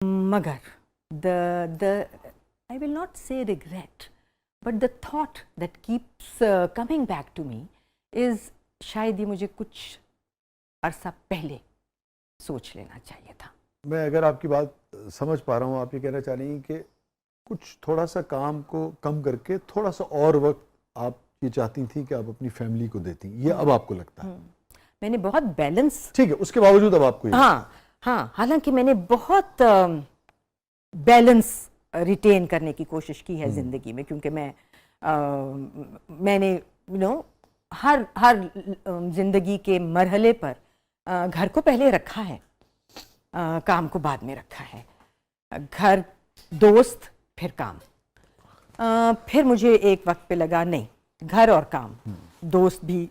मगर the I will not say regret, but the thought that keeps coming back to me is शायद ये मुझे कुछ अरसा पहले सोच लेना चाहिए था। मैं अगर आपकी बात समझ पा रहा हूँ, आप ये कहना चाह रही हैं कि कुछ थोड़ा सा काम को कम करके थोड़ा सा और वक्त आप ये चाहती थी कि आप अपनी फैमिली को देती, ये अब आपको लगता है? मैंने बहुत बैलेंस, ठीक है, उसके बावजूद अब आपको हाँ, हालांकि मैंने बहुत बैलेंस रिटेन करने की कोशिश की है जिंदगी में, क्योंकि मैंने हर जिंदगी के मरहले पर घर को पहले रखा है, काम को बाद में रखा है। घर, दोस्त, फिर काम। फिर मुझे एक वक्त पे लगा नहीं, घर और काम, दोस्त भी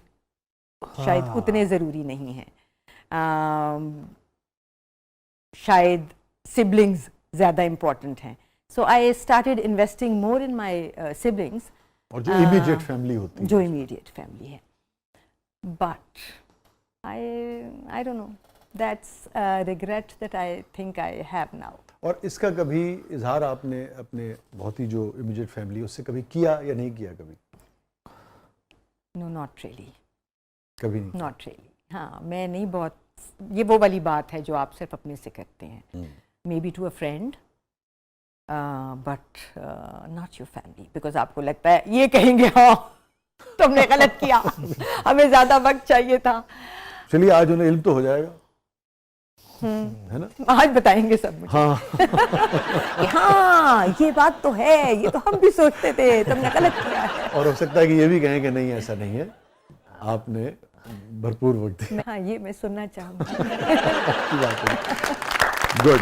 शायद उतने ज़रूरी नहीं हैं, शायद सिबलिंग्स ज़्यादा इम्पोर्टेंट हैं। So I started investing more in my siblings, और जो इमीडिएट फैमिली होती है, जो इमीडिएट फैमिली है। But I don't know, that's regret that I think I have now. और इसका कभी इजहार आपने अपने बहुत ही जो इमीडिएट फैमिली उससे कभी किया या नहीं किया कभी? नो, नॉट रियली, कभी नहीं, नॉट रियली। हाँ, मैं नहीं, बहुत ये वो वाली बात है जो आप सिर्फ अपने से करते हैं, maybe to a friend, but not your family, because आपको लगता है ये कहेंगे हाँ तुमने गलत किया, हमें ज्यादा वक्त चाहिए था। चलिए आज उन्हें इल्म तो हो जाएगा, है ना? आज बताएंगे सब मुझे। हाँ हाँ, ये बात तो है, ये तो हम भी सोचते थे, तुमने गलत किया है। और हो सकता है कि ये भी कहें कि नहीं ऐसा नहीं है, आपने भरपूर वक्त दिया। हाँ, ये मैं सुनना चाहूँगी। गुड।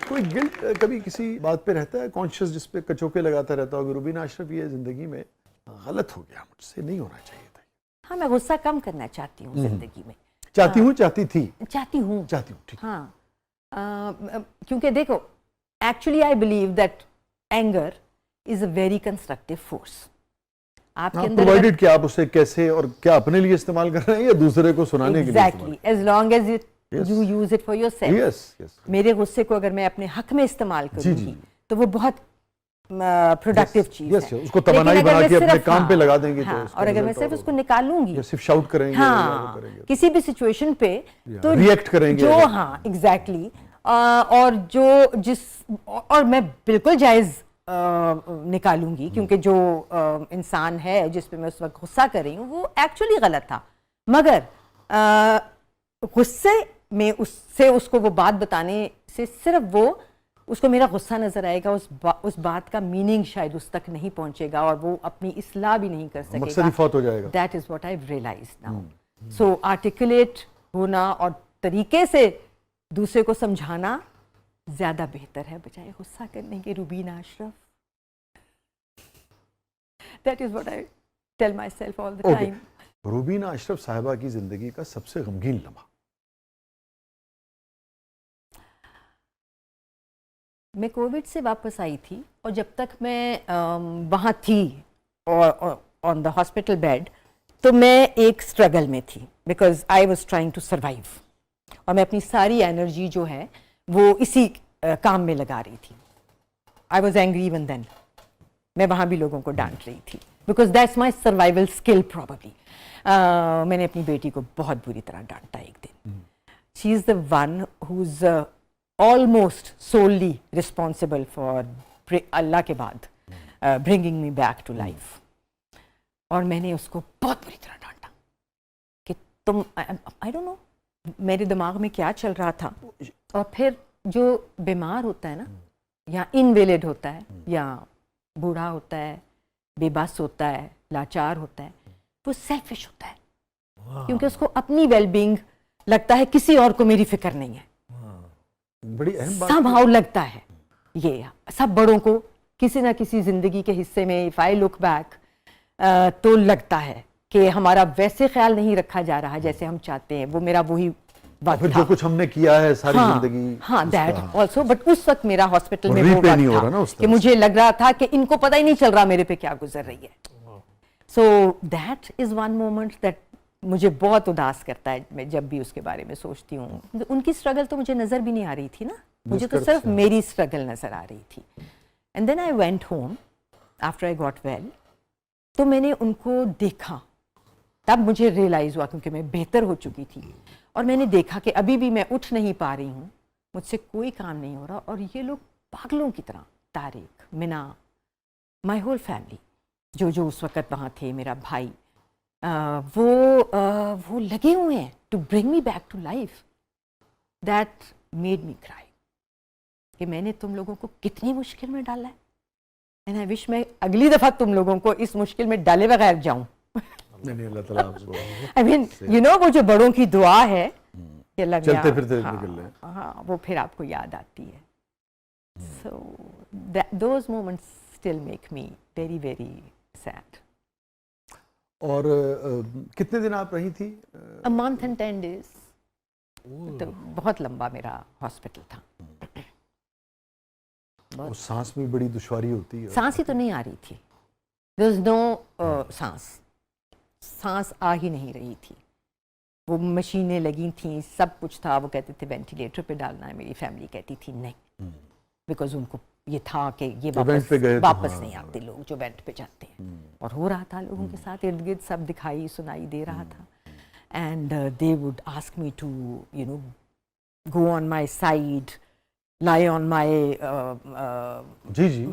कोई गिल्ट कभी किसी बात पे रहता है, कॉन्शियस, जिस पे कचोके लगाता रहता हो, रुबीना अशरफ ये जिंदगी में गलत हो गया, मुझसे नहीं होना चाहिए था? हाँ, मैं गुस्सा कम करना चाहती हूँ जिंदगी में। चाहती हूँ, चाहती थी, चाहती हूँ, ठीक। हाँ, क्योंकि देखो, actually I believe that anger is a very constructive force. आपके अंदर प्रोवाइडेड कि आप उसे कैसे और क्या अपने लिए इस्तेमाल कर रहे हैं या दूसरे को सुनाने के लिए? Exactly, as long as you use it for yourself. Yes. मेरे गुस्से को अगर मैं अपने हक में इस्तेमाल करूंगी तो वो बहुत प्रोडक्टिव चीज है। उसको तवानाई बना के अपने काम पे लगा देंगे तो और अगर मैं सिर्फ उसको निकालूंगी, सिर्फ शाउट करेंगे, हाँ, किसी भी सिचुएशन पे तो रिएक्ट करेंगे, जो, हाँ, एग्जैक्टली, और और मैं बिल्कुल जायज निकालूंगी, क्योंकि जो इंसान है जिस पे मैं उस वक्त गुस्सा कर रही हूँ वो एक्चुअली गलत था, मगर गुस्से में उससे उसको वो बात बताने से सिर्फ वो, उसको मेरा गुस्सा नजर आएगा, उस बात का मीनिंग शायद उस तक नहीं पहुंचेगा और वो अपनी इस्लाह भी नहीं कर सकेगा, मकसद ही फौत हो जाएगा। That is what I realize now. So articulate होना और तरीके से दूसरे को समझाना ज्यादा बेहतर है बजाय गुस्सा करने के। Rubina Ashraf, that is what I tell myself all the time. Rubina Ashraf साहिबा की जिंदगी का सबसे गमगीन लम्हा? मैं कोविड से वापस आई थी और जब तक मैं वहाँ थी और ऑन द हॉस्पिटल बेड, तो मैं एक स्ट्रगल में थी, because I was trying to survive, और मैं अपनी सारी एनर्जी जो है वो इसी काम में लगा रही थी। I was angry even then, मैं वहाँ भी लोगों को डांट रही थी, because that's my survival skill probably. मैंने अपनी बेटी को बहुत बुरी तरह डांटा एक दिन। She is the one who is almost solely responsible for अल्लाह के बाद bringing me back to life। और मैंने उसको बहुत बुरी तरह डांटा कि तुम, I don't know मेरे दिमाग में क्या चल रहा था। और फिर जो बीमार होता है ना, या इनवेलिड होता है, या बूढ़ा होता है, बेबस होता है, लाचार होता है, वो सेल्फिश होता है, क्योंकि उसको अपनी वेलबींग लगता है, किसी और को मेरी फिक्र नहीं है। बड़ी अहम बात somehow लगता है, ये सब बड़ों को किसी ना किसी जिंदगी के हिस्से में, इफ आई लुक बैक, तो लगता है कि हमारा वैसे ख्याल नहीं रखा जा रहा जैसे हम चाहते हैं। वो मेरा वही वक्त था, जो कुछ हमने किया है सारी जिंदगी। हाँ, दैट ऑल्सो, बट उस वक्त मेरा हॉस्पिटल में वो नहीं हो वक्त रहा ना था कि मुझे लग रहा था कि इनको पता ही नहीं चल रहा मेरे पे क्या गुजर रही है। So that is one moment that मुझे बहुत उदास करता है मैं जब भी उसके बारे में सोचती हूँ। उनकी स्ट्रगल तो मुझे नज़र भी नहीं आ रही थी ना, मुझे तो सिर्फ मेरी स्ट्रगल नज़र आ रही थी। And then I went home after I got well, तो मैंने उनको देखा, तब मुझे रियलाइज़ हुआ क्योंकि मैं बेहतर हो चुकी थी और मैंने देखा कि अभी भी मैं उठ नहीं पा रही हूँ, मुझसे कोई काम नहीं हो रहा और ये लोग पागलों की तरह, तारिक, मिना, माय होल फैमिली, जो उस वक़्त वहाँ थे, मेरा भाई, वो लगे हुए हैं to bring me back to life. That made me cry कि मैंने तुम लोगों को कितनी मुश्किल में डाला है, एंड आई विश मैं अगली दफ़ा तुम लोगों को इस मुश्किल में डाले बगैर जाऊँ। नहीं, अल्लाह ताला आपको आई मीन यू नो, वो जो बड़ों की दुआ है कि लग गया, चलते फिरते निकल रहे हैं। हाँ, वो फिर आपको याद आती है। So those moments still make me very very sad. और कितने दिन आप रही थी? अ मंथ एंड 10 days, तो बहुत लंबा मेरा हॉस्पिटल था। और सांस में बड़ी दुश्वारी होती है। सांस ही तो नहीं आ रही थी, देयर वाज नो सांस आ ही नहीं रही थी। वो मशीनें लगी थी, सब कुछ था, वो कहते थे वेंटिलेटर पे डालना है, मेरी फैमिली कहती थी नहीं, बिकॉज उनको ये था कि ये वापस नहीं आते लोग जो वेंट पे जाते हैं। और हो रहा था लोगों के साथ, इर्द गिर्द सब दिखाई सुनाई दे रहा था। And they would ask me to you know go on my side, lie on my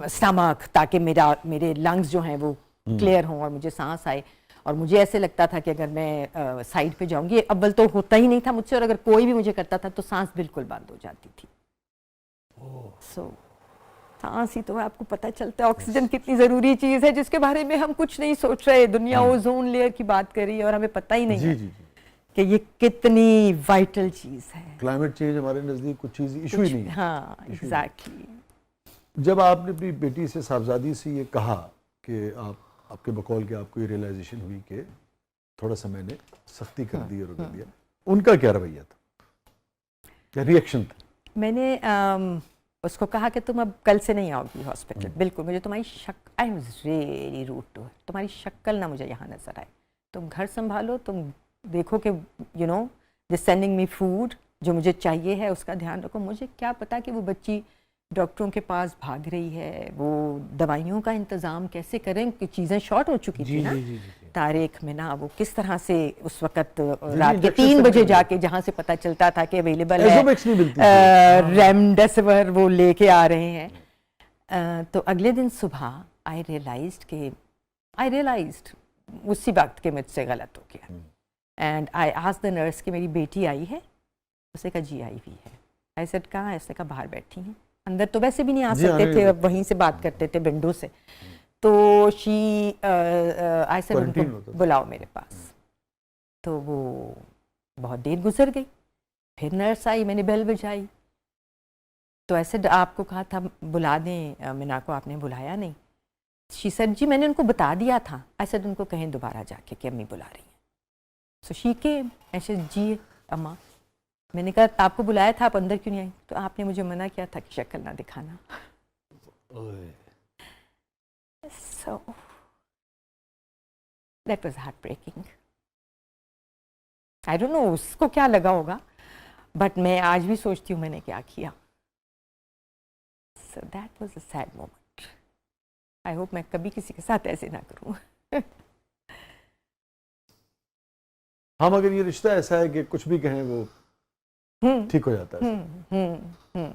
stomach, ताकि मेरे लंग्स जो हैं वो क्लियर हों और मुझे सांस आए। और मुझे ऐसे लगता था कि अगर मैं साइड पे जाऊंगी, अव्वल तो होता ही नहीं था मुझसे, और अगर कोई भी मुझे करता था तो सांस बिल्कुल बंद हो जाती थी। सो सांस ही तो आपको पता चलता है ऑक्सीजन कितनी ज़रूरी चीज़ है, जिसके बारे में हम कुछ नहीं सोच रहे। दुनिया ओजोन लेयर की बात कर रही है और हमें पता ही नहीं है कि ये कितनी वाइटल चीज़ है। क्लाइमेट चेंज हमारे नज़दीक कुछ चीज़ इशू ही नहीं है। हाँ, एग्जैक्टली। जब आपने अपनी बेटी से, साहबजादी से ये कहा कि आपके बकौल के आपको ये रियलाइजेशन हुई कि थोड़ा सा मैंने सख्ती कर दी और कर दिया, उनका क्या रवैया था, क्या रिएक्शन था? मैंने उसको कहा कि तुम अब कल से नहीं आओगी हॉस्पिटल, बिल्कुल, मुझे तुम्हारी I was really rude to her, तुम्हारी शक्ल ना मुझे यहाँ नजर आए, तुम घर संभालो, तुम देखो कि you know they sending me food, जो मुझे चाहिए है उसका ध्यान रखो। मुझे क्या पता कि वो बच्ची डॉक्टरों के पास भाग रही है, वो दवाइयों का इंतज़ाम कैसे करें कि चीज़ें शॉर्ट हो चुकी थी ना। तारिक, मिना, वो किस तरह से उस वक्त रात के 3 बजे जाके, जहाँ से पता चलता था कि अवेलेबल है रेमडेसिविर, वो लेके आ रहे हैं। तो अगले दिन सुबह आई रियलाइज्ड उसी वक्त के मुझसे गलत हो गया। And I asked the nurse कि मेरी बेटी आई है? उसने कहा जी आई हुई है। आई सेड कहाँ है? उसने कहा बाहर बैठी हैं। अंदर तो वैसे भी नहीं आ सकते थे, वहीं से बात करते थे विंडो से। तो शी आई सेड उनको बुलाओ मेरे पास। तो वो बहुत देर गुजर गई, फिर नर्स आई, मैंने बेल बजाई, तो ऐसे आपको कहा था बुला दें मिना को, आपने बुलाया नहीं। शी सेड जी मैंने उनको बता दिया था। आई सेड उनको कहें दोबारा जाके कि अम्मी बुला रही हैं। सो शी केम, ऐसे जी अम्मा, मैंने कहा आपको बुलाया था, आप अंदर क्यों नहीं आई? तो आपने मुझे मना किया था कि शक्ल ना दिखाना। So that was heartbreaking. I don't know उसको क्या लगा होगा, but मैं आज भी सोचती हूँ मैंने क्या किया। So that was a sad moment. I hope मैं कभी किसी के साथ ऐसे ना करूँ। हाँ, मगर ये रिश्ता ऐसा है कि कुछ भी कहें वो ठीक हो जाता है।